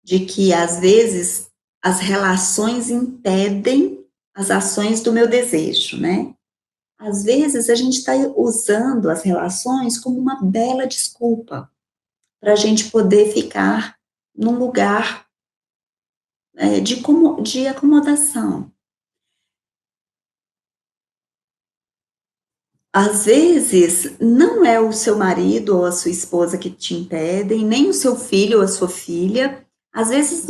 de que, às vezes, as relações impedem as ações do meu desejo, né. Às vezes, a gente está usando as relações como uma bela desculpa, para a gente poder ficar num lugar, de acomodação. Às vezes, não é o seu marido ou a sua esposa que te impedem, nem o seu filho ou a sua filha. Às vezes,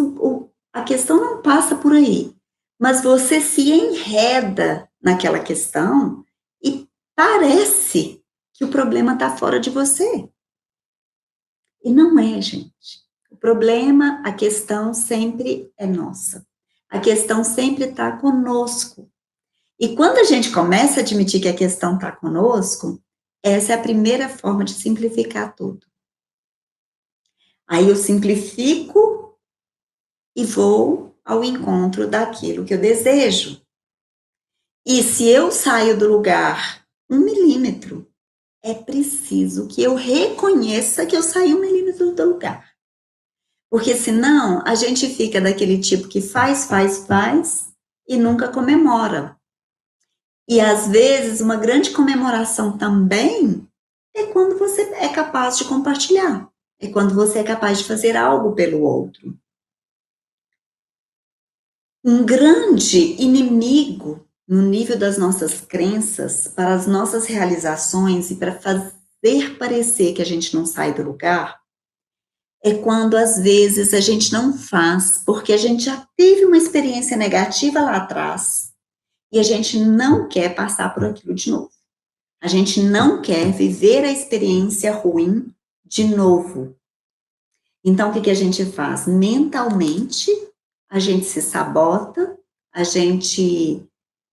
a questão não passa por aí, mas você se enreda naquela questão e parece que o problema está fora de você. E não é, gente. O problema, a questão sempre é nossa. A questão sempre está conosco. E quando a gente começa a admitir que a questão está conosco, essa é a primeira forma de simplificar tudo. Aí eu simplifico e vou ao encontro daquilo que eu desejo. E se eu saio do lugar 1 milímetro, é preciso que eu reconheça que eu saí 1 milímetro do lugar. Porque senão a gente fica daquele tipo que faz e nunca comemora. E às vezes uma grande comemoração também é quando você é capaz de compartilhar, é quando você é capaz de fazer algo pelo outro. Um grande inimigo no nível das nossas crenças, para as nossas realizações e para fazer parecer que a gente não sai do lugar, é quando às vezes a gente não faz porque a gente já teve uma experiência negativa lá atrás e a gente não quer passar por aquilo de novo. A gente não quer viver a experiência ruim de novo. Então, o que a gente faz? Mentalmente, a gente se sabota, a gente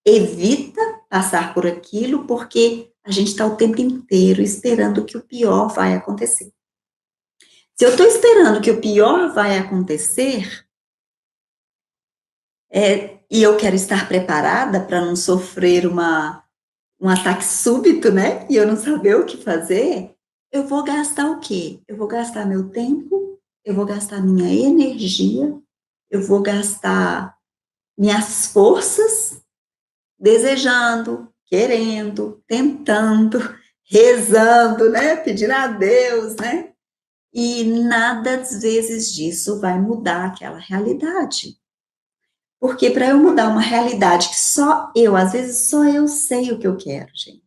evita passar por aquilo, porque a gente está o tempo inteiro esperando que o pior vai acontecer. Se eu estou esperando que o pior vai acontecer, e eu quero estar preparada para não sofrer um ataque súbito, né? E eu não saber o que fazer, eu vou gastar o quê? Eu vou gastar meu tempo, eu vou gastar minha energia, eu vou gastar minhas forças desejando, querendo, tentando, rezando, né? Pedindo a Deus, né? E nada, às vezes, disso vai mudar aquela realidade. Porque para eu mudar uma realidade que às vezes só eu sei o que eu quero, gente.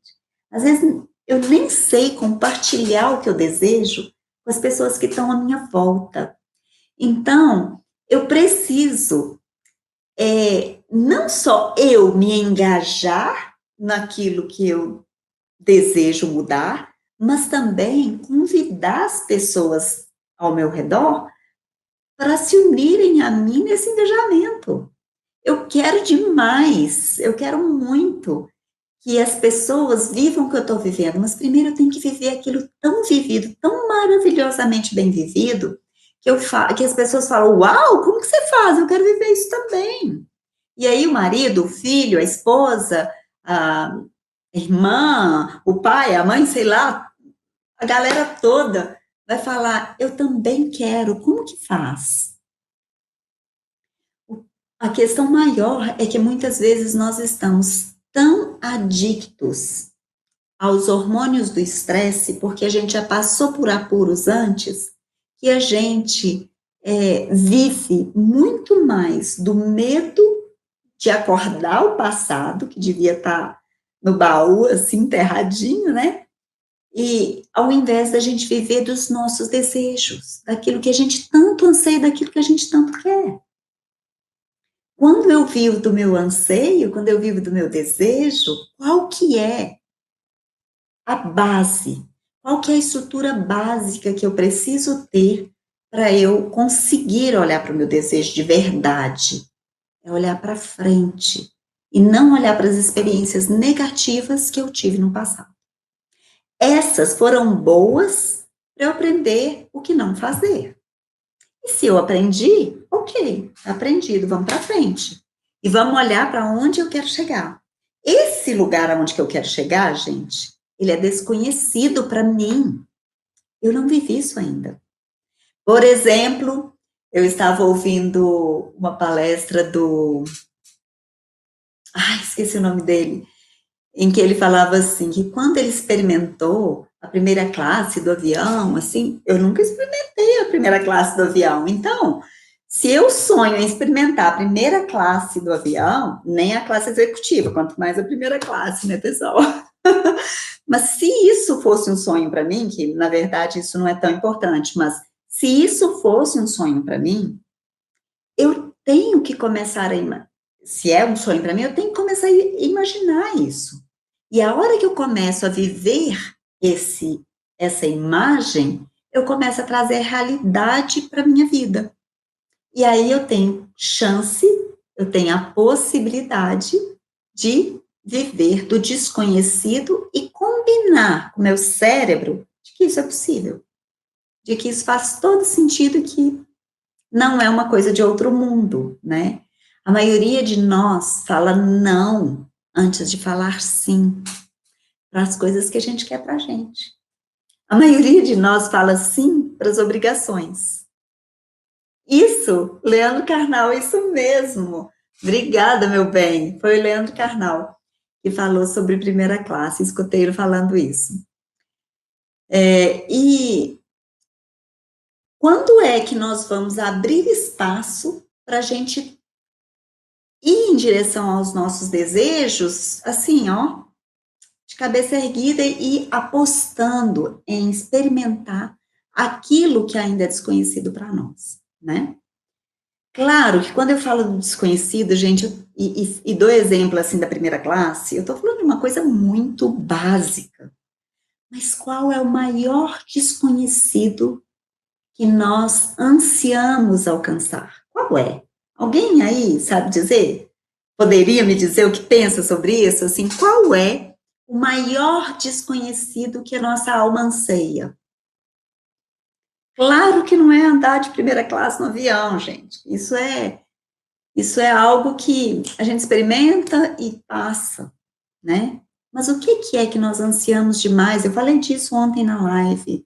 Às vezes eu nem sei compartilhar o que eu desejo com as pessoas que estão à minha volta. Então, eu preciso, não só eu me engajar naquilo que eu desejo mudar, mas também convidar as pessoas ao meu redor para se unirem a mim nesse engajamento. Eu quero demais, eu quero muito que as pessoas vivam o que eu estou vivendo, mas primeiro eu tenho que viver aquilo tão vivido, tão maravilhosamente bem vivido, que as pessoas falam, uau, como que você faz? Eu quero viver isso também. E aí o marido, o filho, a esposa, a irmã, o pai, a mãe, sei lá, a galera toda vai falar, eu também quero, como que faz? A questão maior é que muitas vezes nós estamos tão adictos aos hormônios do estresse, porque a gente já passou por apuros antes, que a gente vive muito mais do medo de acordar o passado, que devia estar no baú, assim, enterradinho, né? E ao invés da gente viver dos nossos desejos, daquilo que a gente tanto anseia, daquilo que a gente tanto quer. Quando eu vivo do meu anseio, quando eu vivo do meu desejo, qual que é a base? Qual que é a estrutura básica que eu preciso ter para eu conseguir olhar para o meu desejo de verdade? É olhar para frente e não olhar para as experiências negativas que eu tive no passado. Essas foram boas para eu aprender o que não fazer. E se eu aprendi, ok, aprendido, vamos para frente. E vamos olhar para onde eu quero chegar. Esse lugar aonde que eu quero chegar, gente, ele é desconhecido para mim. Eu não vivi isso ainda. Por exemplo, Eu estava ouvindo uma palestra esqueci o nome dele, em que ele falava assim, que quando ele experimentou a primeira classe do avião, assim, eu nunca experimentei a primeira classe do avião, então, se eu sonho em experimentar a primeira classe do avião, nem a classe executiva, quanto mais a primeira classe, né, pessoal? Mas se isso fosse um sonho para mim, que na verdade isso não é tão importante, mas se isso fosse um sonho para mim, eu tenho que começar se é um sonho para mim, eu tenho que começar a imaginar isso. E a hora que eu começo a viver essa imagem, eu começo a trazer realidade para minha vida. E aí eu tenho chance, eu tenho a possibilidade de viver do desconhecido e combinar com o meu cérebro de que isso é possível, de que isso faz todo sentido, que não é uma coisa de outro mundo, né? A maioria de nós fala não antes de falar sim para as coisas que a gente quer para a gente. A maioria de nós fala sim para as obrigações. Isso, Leandro Carnal, isso mesmo. Obrigada, meu bem. Foi o Leandro Carnal que falou sobre primeira classe, escutei ele falando isso. E quando é que nós vamos abrir espaço para a gente ir em direção aos nossos desejos, assim, ó, de cabeça erguida e apostando em experimentar aquilo que ainda é desconhecido para nós, né? Claro que quando eu falo do desconhecido, gente, e dou exemplo assim da primeira classe, eu estou falando de uma coisa muito básica. Mas qual é o maior desconhecido que nós ansiamos alcançar? Qual é? Alguém aí sabe dizer? Poderia me dizer o que pensa sobre isso? Assim, qual é o maior desconhecido que a nossa alma anseia? Claro que não é andar de primeira classe no avião, gente. Isso é algo que a gente experimenta e passa, né? Mas o que é que nós ansiamos demais? Eu falei disso ontem na live.